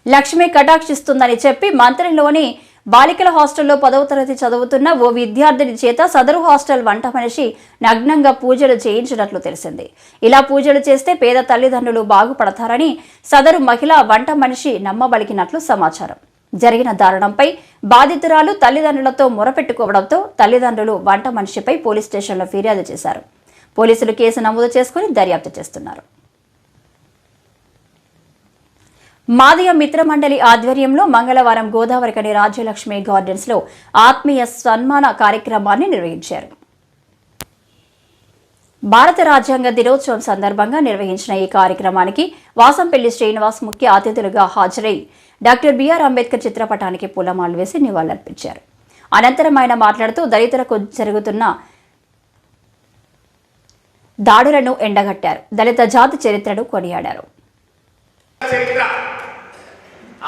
లక్ష్మి కటాక్షిస్తుందని చెప్పి మంతరిలోని బాలికల హాస్టల్లో 10వ తరగతి చదువుతున్న ఓ విద్యార్థిని చేత సదరు హాస్టల్ వంట మనిషి నగ్నంగా పూజలు చేయించినట్లు తెలిసింది. ఇలా పూజలు చేస్తే పేద తల్లిదండ్రులు బాగుపడతారని సదరు మహిళా వంట మనిషి నమ్మబలికినట్లు సమాచారం. జరిగిన దారుణంపై బాధితురాలు తల్లిదండ్రులతో మొరపెట్టుకోవడంతో తల్లిదండ్రులు వంట మనిషిపై పోలీస్ స్టేషన్లో ఫిర్యాదు చేశారు. పోలీసులు కేసు నమోదు చేసుకుని దర్యాప్తు చేస్తున్నారు. మాదిగ మిత్రమండలి ఆధ్వర్యంలో మంగళవారం గోదావరికని రాజ్యలక్ష్మి గార్డెన్స్ లో ఆత్మీయ సన్మాన కార్యక్రమాన్ని నిర్వహించారు. భారత రాజ్యాంగ దినోత్సవం సందర్భంగా నిర్వహించిన ఈ కార్యక్రమానికి వాసంపల్లి శ్రీనివాస్ ముఖ్య అతిథులుగా హాజరై డాక్టర్ బిఆర్ అంబేద్కర్ చిత్రపటానికి పూలమాలలు వేసి నివాళులర్పించారు. అనంతరం ఆయన మాట్లాడుతూ దళితులకు జరుగుతున్న దాడులను ఎండగట్టారు. దళిత జాతి చరిత్రను కొనియాడారు.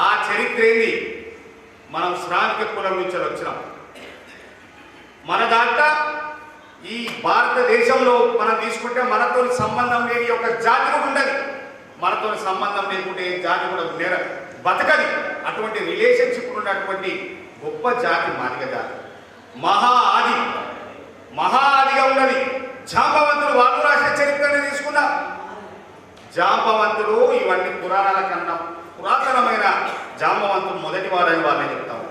ఆ చరిత్ర ఏంది? మనం శ్రామిక కులం నుంచి వచ్చినాం. మన దాంట్లో ఈ భారతదేశంలో మనం తీసుకుంటే మనతో సంబంధం లేని ఒక జాతి కూడా ఉండదు. మనతో సంబంధం లేకుంటే జాతి కూడా బతకది. అటువంటి రిలేషన్షిప్ ఉన్నటువంటి గొప్ప జాతి మాదిగ జాతి. మహా ఆదిగా ఉన్నది. జాంబవంతుడు వాళ్ళు రాసిన చరిత్రని తీసుకున్నా జాంబవంతుడు ఇవన్నీ పురాణాల కన్నా పురాతనమైన జాంబవంతుడు మొదటి వాడని వాళ్ళే చెప్తాము.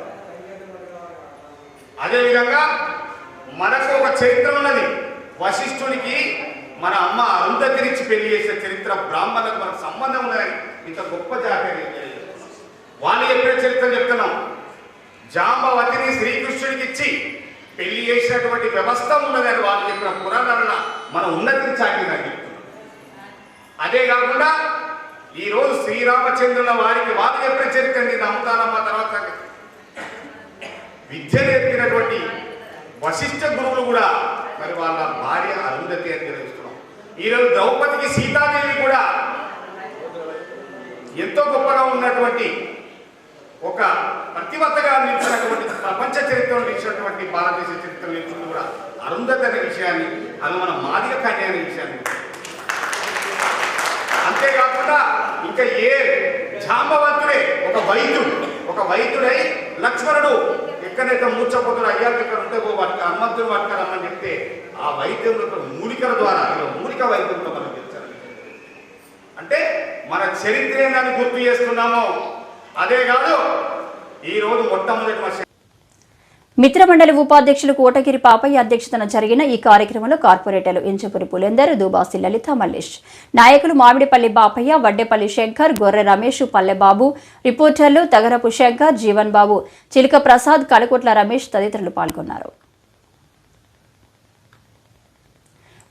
అదేవిధంగా మనకు ఒక చరిత్ర ఉన్నది. వశిష్ఠుడికి మన అమ్మ అరుంధతినిచ్చి పెళ్లి చేసే చరిత్ర, బ్రాహ్మణులకు మనకు సంబంధం ఉన్నదని ఇంత గొప్ప జాతి వాళ్ళు చెప్పిన చరిత్ర చెప్తున్నాం. జాంబవతిని శ్రీకృష్ణుడికి ఇచ్చి పెళ్లి చేసినటువంటి వ్యవస్థ ఉన్నదని వాళ్ళు చెప్పిన పురాణాలలో మన ఉన్నతిని చాటిందని చెప్తున్నాం. అదే కాకుండా ఈరోజు శ్రీరామచంద్రుల వారికి వాళ్ళు చెప్పిన చరిత్ర నేను నమ్ముతానమ్మా. తర్వాత విద్య నేర్పినటువంటి వశిష్ఠ గురువులు కూడా మరి వాళ్ళ భార్య అరుంధతి అని తెలుస్తున్నాం. ఈరోజు ద్రౌపదికి సీతాదేవి కూడా ఎంతో గొప్పగా ఉన్నటువంటి ఒక ప్రతివత్తగా నిలిచినటువంటి ప్రపంచ చరిత్రలో నిలిచినటువంటి భారతదేశ చరిత్ర నిలిచింది కూడా అరుంధతి అనే విషయాన్ని, అది మన మాదిగ కన్య అనే విషయాన్ని. అంతేకాకుండా ఇంకా ఏ జాంబవంతుడే ఒక వైద్యుడై లక్ష్మణుడు ఎక్కడైతే మూర్చపోతాడు, అయ్యా ఇక్కడ ఉంటే వాటికి హనుమంతుడు పట్టుకరమ్మని చెప్తే ఆ వైద్యంలో మూలికల ద్వారా మూలిక వైద్యంలో మనం తెలుసారు. అంటే మన చరిత్ర ఏందని గుర్తు చేస్తున్నామో అదే కాదు ఈరోజు మొట్టమొదటి మిత్రమండలి ఉపాధ్యక్షులు కోటగిరి పాపయ్య అధ్యక్షతన జరిగిన ఈ కార్యక్రమంలో కార్పొరేటర్లు ఇంచపురి పులేందర్, దుబాసి లలిత మల్లేష్, నాయకులు మామిడిపల్లి బాపయ్య, వడ్డేపల్లి శంకర్, గొర్రె రమేష్, పల్లెబాబు, రిపోర్టర్లు తగరపు శంకర్, జీవన్ బాబు, చిలుక ప్రసాద్, కలకోట్ల రమేష్ తదితరులు పాల్గొన్నారు.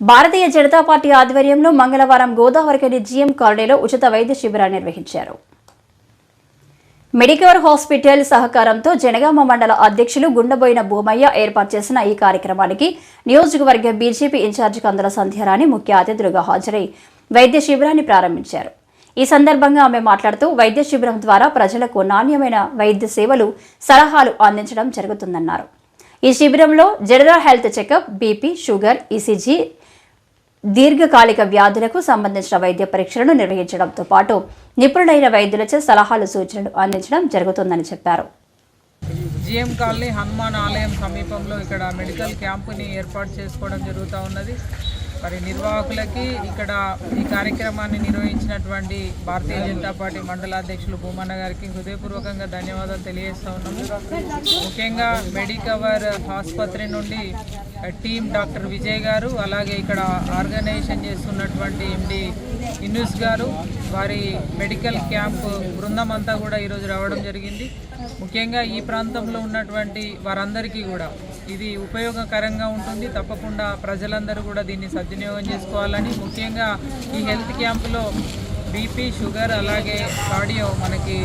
భారతీయ జనతా పార్టీ ఆధ్వర్యంలో మంగళవారం గోదావరికని జీఎం కాలనీలో ఉచిత వైద్య శిబిరాన్ని నిర్వహించారు. మెడికవర్ హాస్పిటల్ సహకారంతో జనగామ మండల అధ్యక్షులు గుండబోయిన భూమయ్య ఏర్పాటు చేసిన ఈ కార్యక్రమానికి నియోజకవర్గ బీజేపీ ఇన్ఛార్జి కందుల సంధ్యారాణి ముఖ్య అతిథులుగా హాజరై వైద్య శిబిరాన్ని ప్రారంభించారు. ఈ సందర్భంగా ఆమె మాట్లాడుతూ వైద్య శిబిరం ద్వారా ప్రజలకు నాణ్యమైన వైద్య సేవలు, సలహాలు అందించడం జరుగుతుందన్నారు. ఈ శిబిరంలో general health checkup, BP, sugar, ECG, దీర్ఘకాలిక వ్యాధులకు సంబంధించిన వైద్య పరీక్షలను నిర్వహించడంతో పాటు నిపుణులైన వైద్యులచే సలహాలు, సూచనలు అందించడం జరుగుతుందని చెప్పారు. జిఎం కాలనీ హనుమాన్ ఆలయం సమీపంలో ఇక్కడ మెడికల్ క్యాంపుని ఏర్పాటు చేసుకోవడం జరుగుతూ ఉన్నది. మరి నిర్వాహకులకి ఇక్కడ ఈ కార్యక్రమాన్ని నిర్వహించినటువంటి భారతీయ జనతా పార్టీ మండలాధ్యక్షులు భూమన్న గారికి హృదయపూర్వకంగా ధన్యవాదాలు తెలియజేస్తూ ఉన్నాము. ముఖ్యంగా మెడికవర్ ఆసుపత్రి నుండి టీం డాక్టర్ విజయ్ గారు, అలాగే ఇక్కడ ఆర్గనైజేషన్ చేస్తున్నటువంటి ఎండి ఇన్యూస్ గారు, వారి మెడికల్ క్యాంప్ బృందం అంతా కూడా ఈరోజు రావడం జరిగింది. ముఖ్యంగా ఈ ప్రాంతంలో ఉన్నటువంటి వారందరికీ కూడా ఇది ఉపయోగకరంగా ఉంటుంది. తప్పకుండా ప్రజలందరూ కూడా దీన్ని సద్వినియోగం చేసుకోవాలని, ముఖ్యంగా ఈ హెల్త్ క్యాంపులో బీపీ, షుగర్, అలాగే కార్డియో, మనకి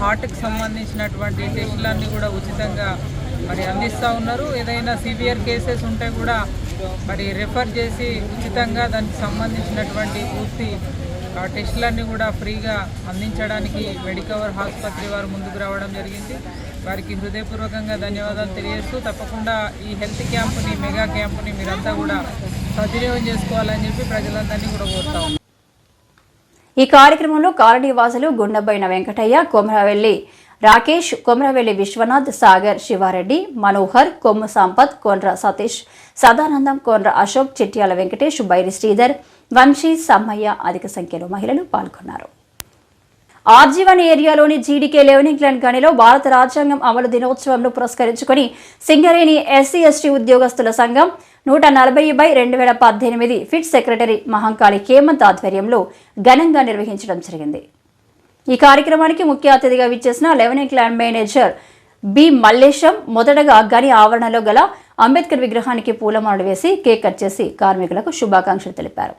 హార్ట్కి సంబంధించినటువంటి టెస్టులన్నీ కూడా ఉచితంగా మరి అందిస్తూ ఉన్నారు. ఏదైనా సివియర్ కేసెస్ ఉంటే కూడా మరి రెఫర్ చేసి ఉచితంగా దానికి సంబంధించినటువంటి పూర్తి టెస్టులన్నీ కూడా ఫ్రీగా అందించడానికి మెడికవర్ ఆసుపత్రి వారు ముందుకు రావడం జరిగింది. వారికి హృదయపూర్వకంగా ధన్యవాదాలు తెలియజేస్తూ తప్పకుండా ఈ హెల్త్ క్యాంపుని, మెగా క్యాంపుని మీరంతా కూడా సద్వినియోగం చేసుకోవాలని చెప్పి ప్రజలందరినీ కూడా కోరుతా ఉన్నాం. ఈ కార్యక్రమంలో కాలనీ వాసులు గుండబోయిన వెంకటయ్య, కొమరవెల్లి రాకేష్, కొమరవెల్లి విశ్వనాథ్, సాగర్, శివారెడ్డి, మనోహర్, కొమ్ము సంపత్, కొండ్ర సతీష్, సదానందం, కొండ్ర అశోక్, చిట్యాల వెంకటేష్, బైరి శ్రీధర్, వంశీ, సమ్మయ్య అధిక సంఖ్యలో మహిళలు పాల్గొన్నారు. ఆర్జీవన్ ఏరియాలోని జీడీకే లెవెనింగ్లాండ్ గనిలో భారత రాజ్యాంగం అమలు దినోత్సవంను పురస్కరించుకుని సింగరేణి ఎస్సీ ఎస్టీ ఉద్యోగస్తుల సంఘం 140/2018 ఫిట్ సెక్రటరీ మహంకాళి కేమంత్ ఆధ్వర్యంలో ఘనంగా నిర్వహించడం జరిగింది. ఈ కార్యక్రమానికి ముఖ్య అతిథిగా విచ్చేసిన లెవెనింగ్లాండ్ మేనేజర్ బి మల్లేశం మొదటగా గని ఆవరణలో గల అంబేద్కర్ విగ్రహానికి పూలమాలలు వేసి కేక్ కట్ చేసి కార్మికులకు శుభాకాంక్షలు తెలిపారు.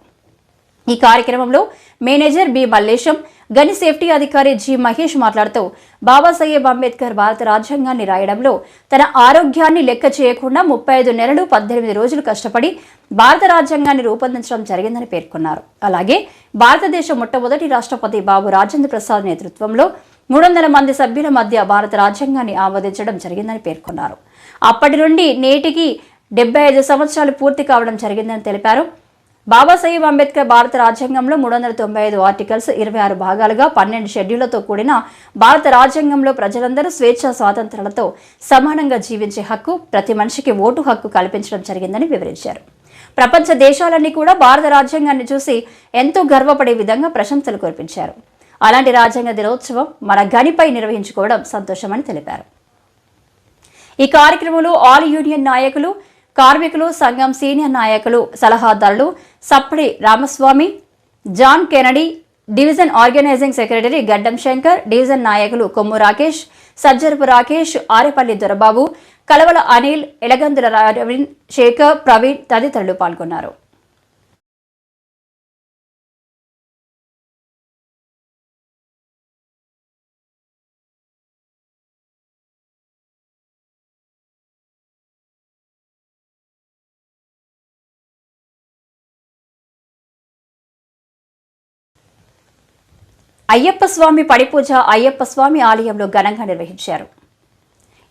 ఈ కార్యక్రమంలో మేనేజర్ బి మల్లేశం, గని సేఫ్టీ అధికారి జి మహేష్ మాట్లాడుతూ బాబాసాహెబ్ అంబేద్కర్ భారత రాజ్యాంగాన్ని రాయడంలో తన ఆరోగ్యాన్ని లెక్క చేయకుండా 35 నెలలు 18 రోజులు కష్టపడి భారత రాజ్యాంగాన్ని రూపొందించడం జరిగిందని పేర్కొన్నారు. అలాగే భారతదేశ మొట్టమొదటి రాష్ట్రపతి బాబు రాజేంద్ర ప్రసాద్ నేతృత్వంలో 300 మంది సభ్యుల మధ్య భారత రాజ్యాంగాన్ని ఆమోదించడం జరిగిందని పేర్కొన్నారు. అప్పటి నుండి నేటికి 75 సంవత్సరాలు పూర్తి కావడం జరిగిందని తెలిపారు. బాబాసాహెబ్ అంబేద్కర్ భారత రాజ్యాంగంలో 395 ఆర్టికల్స్ 26 భాగాలుగా 12 షెడ్యూళ్లతో కూడిన భారత రాజ్యాంగంలో ప్రజలందరూ స్వేచ్ఛ స్వాతంత్రాలతో సమానంగా జీవించే హక్కు, ప్రతి మనిషికి ఓటు హక్కు కల్పించడం జరిగిందని వివరించారు. ప్రపంచ దేశాలన్నీ కూడా భారత రాజ్యాంగాన్ని చూసి ఎంతో గర్వపడే విధంగా ప్రశంసలు కురిపించారు. అలాంటి రాజ్యాంగ దినోత్సవం మన గనిపై నిర్వహించుకోవడం సంతోషమని తెలిపారు. ఈ కార్యక్రమంలో ఆల్ యూనియన్ నాయకులు, కార్మికులు సంఘం సీనియర్ నాయకులు, సలహాదారులు Sappadi Ramaswamy, John Kennedy, division organizing secretary Gaddam Shankar, division నాయకులు కొమ్ము రాకేష్, సజ్జరపు రాకేష్, ఆరేపల్లి దొరబాబు, కలవల అనిల్, ఎలగందుల రవీన్, శేఖర్, ప్రవీణ్ తదితరులు పాల్గొన్నారు. అయ్యప్ప స్వామి పడిపూజ అయ్యప్ప స్వామి ఆలయంలో ఘనంగా నిర్వహించారు.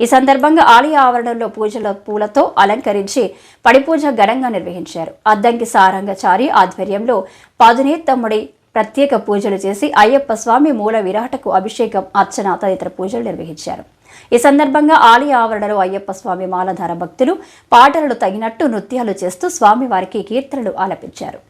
ఈ సందర్భంగా ఆలయ ఆవరణలో పూజల పూలతో అలంకరించి పడిపూజ ఘనంగా నిర్వహించారు. అద్దంకి సారంగచారి ఆధ్వర్యంలో పాదునేత్తమ్ముడి ప్రత్యేక పూజలు చేసి అయ్యప్ప స్వామి మూల విరాటకు అభిషేకం, అర్చన తదితర పూజలు నిర్వహించారు. ఈ సందర్భంగా ఆలయ ఆవరణలో అయ్యప్ప స్వామి మాలధార భక్తులు పాటలు తగినట్టు నృత్యాలు చేస్తూ స్వామి వారికి కీర్తనలు ఆలపించారు.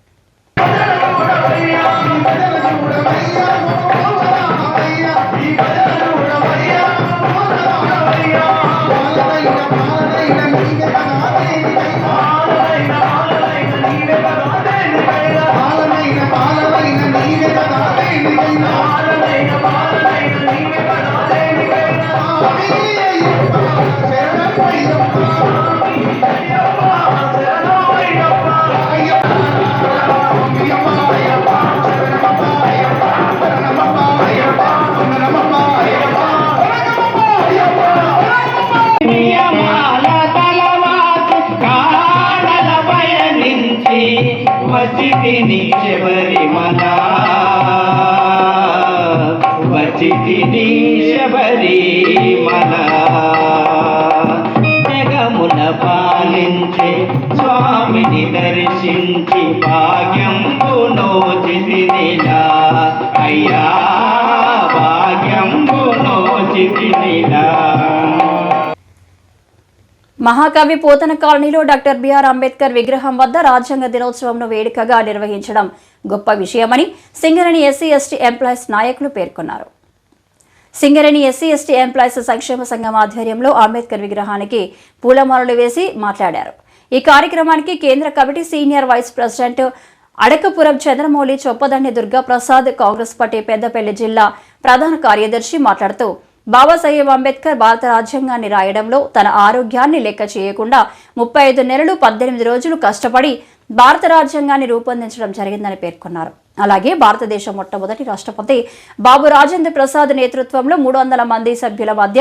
జగమున పాలించే స్వామిని దర్శించి భాగ్యంబు నోచితినిలా అయ్యా, భాగ్యంబు నోచితినిలా. మహాకవి పోతన కాలనీలో డాక్టర్ బిఆర్ అంబేద్కర్ విగ్రహం వద్ద రాజ్యాంగ దినోత్సవంను వేడుకగా నిర్వహించడం గొప్ప విషయమని సింగరేణి ఎస్సీ/ఎస్టీ ఎంప్లాయీస్ నాయకులు పేర్కొన్నారు. సింగరేణి ఎస్సీ/ఎస్టీ ఎంప్లాయీస్ సంక్షేమ సంఘం ఆధ్వర్యంలో అంబేద్కర్ విగ్రహానికి పూలమాలలు వేసి మాట్లాడారు. ఈ కార్యక్రమానికి కేంద్ర committee senior vice president Adakapuram Chandramouli, Choppadandi Durgaprasad, Congress party Peddapalli జిల్లా ప్రధాన కార్యదర్శి మాట్లాడుతూ బాబాసాహెబ్ అంబేద్కర్ భారత రాజ్యాంగాన్ని రాయడంలో తన ఆరోగ్యాన్ని లెక్క చేయకుండా 35 నెలలు 18 రోజులు కష్టపడి భారత రాజ్యాంగాన్ని రూపొందించడం జరిగిందని పేర్కొన్నారు. అలాగే భారతదేశ మొట్టమొదటి రాష్ట్రపతి బాబు రాజేంద్ర ప్రసాద్ నేతృత్వంలో 300 మంది సభ్యుల మధ్య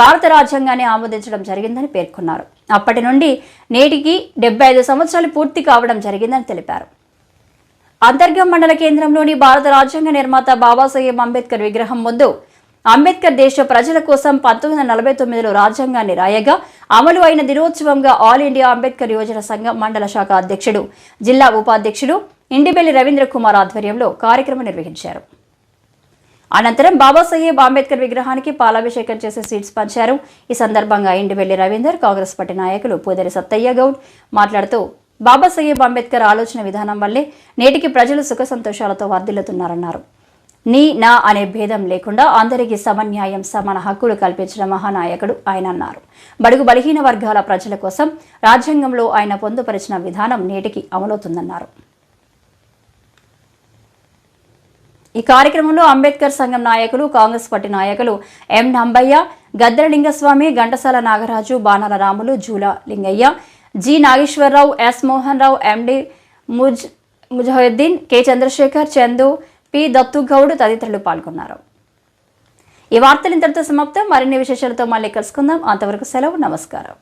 భారత రాజ్యాంగాన్ని ఆమోదించడం జరిగిందని పేర్కొన్నారు. అప్పటి నుండి నేటికి 75 సంవత్సరాలు పూర్తి కావడం జరిగిందని తెలిపారు. అంతర్గం మండల కేంద్రంలోని భారత రాజ్యాంగ నిర్మాత బాబాసాహెబ్ అంబేద్కర్ విగ్రహం ముందు అంబేద్కర్ దేశ ప్రజల కోసం 1949లో రాజ్యాంగాన్ని రాయగా అమలు అయిన దినోత్సవంగా ఆల్ ఇండియా అంబేద్కర్ యోజన సంఘం మండల శాఖ అధ్యక్షుడు, జిల్లా ఉపాధ్యక్షుడు ఇండిబెల్లి రవీంద్ర కుమార్ ఆధ్వర్యంలో కార్యక్రమం నిర్వహించారు. అనంతరం బాబాసాహెబ్ అంబేద్కర్ విగ్రహానికి పాలాభిషేకం చేసి స్వీట్స్ పంచారు. ఈ సందర్భంగా ఇండిబెల్లి రవీందర్, కాంగ్రెస్ పార్టీ నాయకులు పూదరి సత్తయ్య గౌడ్ మాట్లాడుతూ బాబాసాహెబ్ అంబేద్కర్ ఆలోచన విధానం వల్లే నేటికి ప్రజలు సుఖ సంతోషాలతో వర్ధిల్లుతున్నారన్నారు. నీ నా అనే భేదం లేకుండా అందరికీ సమన్యాయం, సమాన హక్కులు కల్పించిన మహానాయకుడు ఆయన అన్నారు. బడుగు బలహీన వర్గాల ప్రజల కోసం రాజ్యాంగంలో ఆయన పొందుపరిచిన విధానం నేటికి అమలవుతుందన్నారు. ఈ కార్యక్రమంలో అంబేద్కర్ సంఘం నాయకులు, కాంగ్రెస్ పార్టీ నాయకులు ఎం నంబయ్య, గద్దెల లింగస్వామి, ఘంటసాల నాగరాజు, బాణాల రాములు, జూల లింగయ్య, జి నాగేశ్వరరావు, ఎస్ మోహన్ రావు, ఎండి ముజహుద్దీన్, కె చంద్రశేఖర్, చందు, పి దత్తుగౌడ్ తదితరులు పాల్గొన్నారు. ఈ వార్తలు ఇంతటితో సమాప్తం. మరిన్ని విశేషాలతో మళ్ళీ కలుసుకుందాం. అంతవరకు సెలవు. నమస్కారం.